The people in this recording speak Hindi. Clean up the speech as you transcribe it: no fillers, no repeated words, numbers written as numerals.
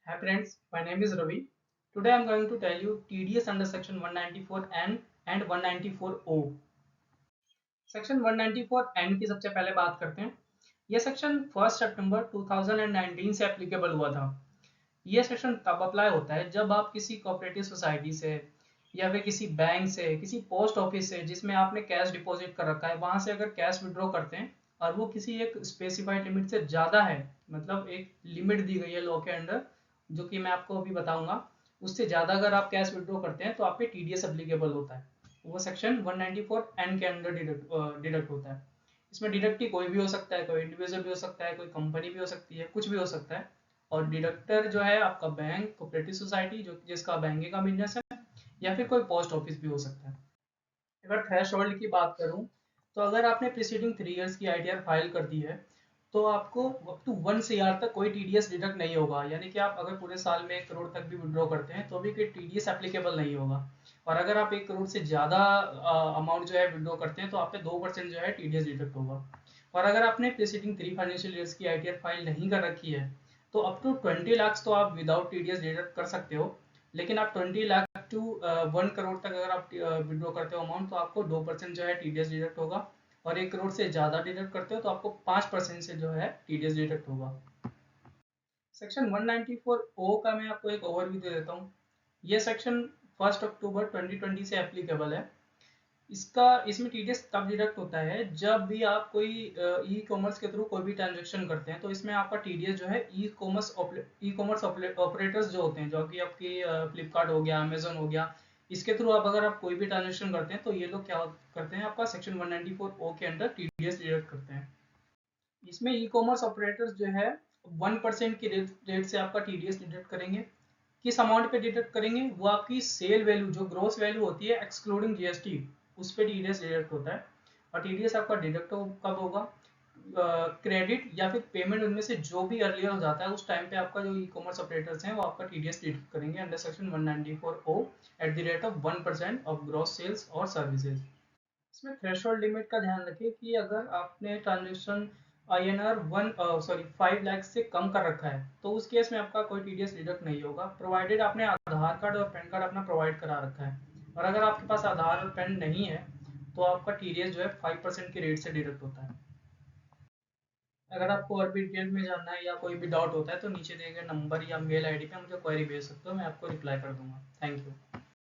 Hi friends, my name is Ravi. Today I am going to tell you TDS under section 194N and 194O. Section 194N की सबसे पहले बात करते हैं। यह सेक्शन 1 सितंबर 2019 से एप्लीकेबल हुआ था। यह सेक्शन तब अप्लाई होता है जब आप किसी कोऑपरेटिव सोसाइटी से या फिर किसी बैंक से, किसी पोस्ट ऑफिस से जिसमें आपने कैश डिपॉजिट कर रखा है, वहां से अगर कैश विड्रॉ करते हैं और वो किसी एक स्पेसिफाइड लिमिट से ज़्यादा है, मतलब एक लिमिट दी गई है लॉ के अंडर, जो कि मैं आपको अभी बताऊंगा, उससे ज़्यादा अगर आप कैश विड्रॉ करते हैं तो आप पे टीडीएस एप्लीकेबल होता है। वो सेक्शन 194N के अंडर डिडक्ट होता है। इसमें डिडक्टी कोई भी हो सकता है, कोई इंडिविजुअल भी हो सकता है, कोई कंपनी भी हो सकती है, कुछ भी हो सकता है। और डिडक्टर जो है आपका बैंक, कोऑपरेटिव सोसाइटी जो जिसका बैंकिंग का बिजनेस है, या फिर कोई पोस्ट ऑफिस भी हो सकता है। अगर थ्रेशोल्ड की बात करूं, तो अगर आपने प्रीसीडिंग 3 इयर्स की आईटीआर फाइल कर दी है तो आपको अप टू 1 CR तक कोई टीडीएस डिडक्ट नहीं होगा। यानी कि आप अगर पूरे साल में 1 करोड़ तक भी विड्रॉ करते हैं तो भी कोई टीडीएस एप्लीकेबल नहीं होगा। और अगर आप 1 करोड़ से ज़्यादा अमाउंट जो है विड्रॉ करते हैं तो आप पे 2% जो है टीडीएस डिडक्ट होगा। और अगर आपने प्रीसीडिंग 3 फाइनेंशियल ईयर्स की आईटीआर फाइल नहीं कर रखी है तो अप टू 20 लाख तो आप विदाउट टीडीएस डिडक्ट कर सकते हो। लेकिन आप 20 लाख टू 1 करोड़ तक अगर आप विड्रॉ करते हो अमाउंट तो आपको 2% जो है टीडीएस डिडक्ट होगा। और 1 करोड़ से ज्यादा डिडक्ट करते हो तो आपको 5% से जो है टीडीएस डिडक्ट होगा। सेक्शन 194 ओ का मैं आपको एक ओवरव्यू दे देता हूँ। ये सेक्शन 1 अक्टूबर 2020 से एप्लीकेबल है। इसका इसमें टीडीएस तब डिडक्ट होता है जब भी आप कोई ई कॉमर्स के थ्रू कोई भी ट्रांजेक्शन करते हैं, तो इसमें आपका टीडीएस जो है ई कॉमर्स ऑपरेटर्स जो होते हैं, जो कि आपकी फ्लिपकार्ट हो गया, अमेजोन हो गया, इसके थ्रू आप अगर आप कोई भी ट्रांजेक्शन करते हैं तो ये लोग क्या करते हैं, आपका सेक्शन 194 ओ के अंडर टीडीएस डिडक्ट करते हैं। इसमें ई कॉमर्स ऑपरेटर्स जो है 1% की रेट से आपका टीडीएस डिडक्ट करेंगे। किस अमाउंट पे डिडक्ट करेंगे, वो आपकी सेल वैल्यू जो ग्रोस वैल्यू होती है एक्सक्लूडिंग जीएसटी, उस पे टीडीएस डिडक्ट होता है। और टीडीएस आपका डिडक्ट कब होगा, क्रेडिट या फिर पेमेंट, उनमें से जो भी अर्लियर हो जाता है उस टाइम पे आपका जो ई कॉमर्स ऑपरेटर्स हैं वो आपका टीडीएस डिडक्ट करेंगे under section 194 O at the rate of 1% of gross sales और सर्विसेज। इसमें थ्रेशोल्ड लिमिट का ध्यान रखिए कि अगर आपने ट्रांजेक्शन INR 5 लाख से कम कर रखा है तो उस केस में आपका कोई टीडीएस डिडक्ट नहीं होगा, प्रोवाइडेड आपने आधार कार्ड और पैन कार्ड अपना प्रोवाइड करा रखा है। और अगर आपके पास आधार और पैन नहीं है तो आपका टीडीएस जो है 5% के रेट से डिडक्ट होता है। अगर आपको और भी डिटेल में जानना है या कोई भी डाउट होता है तो नीचे दिए गए नंबर या मेल आईडी पे मुझे क्वेरी भेज सकते हो, मैं आपको रिप्लाई कर दूंगा। Thank you.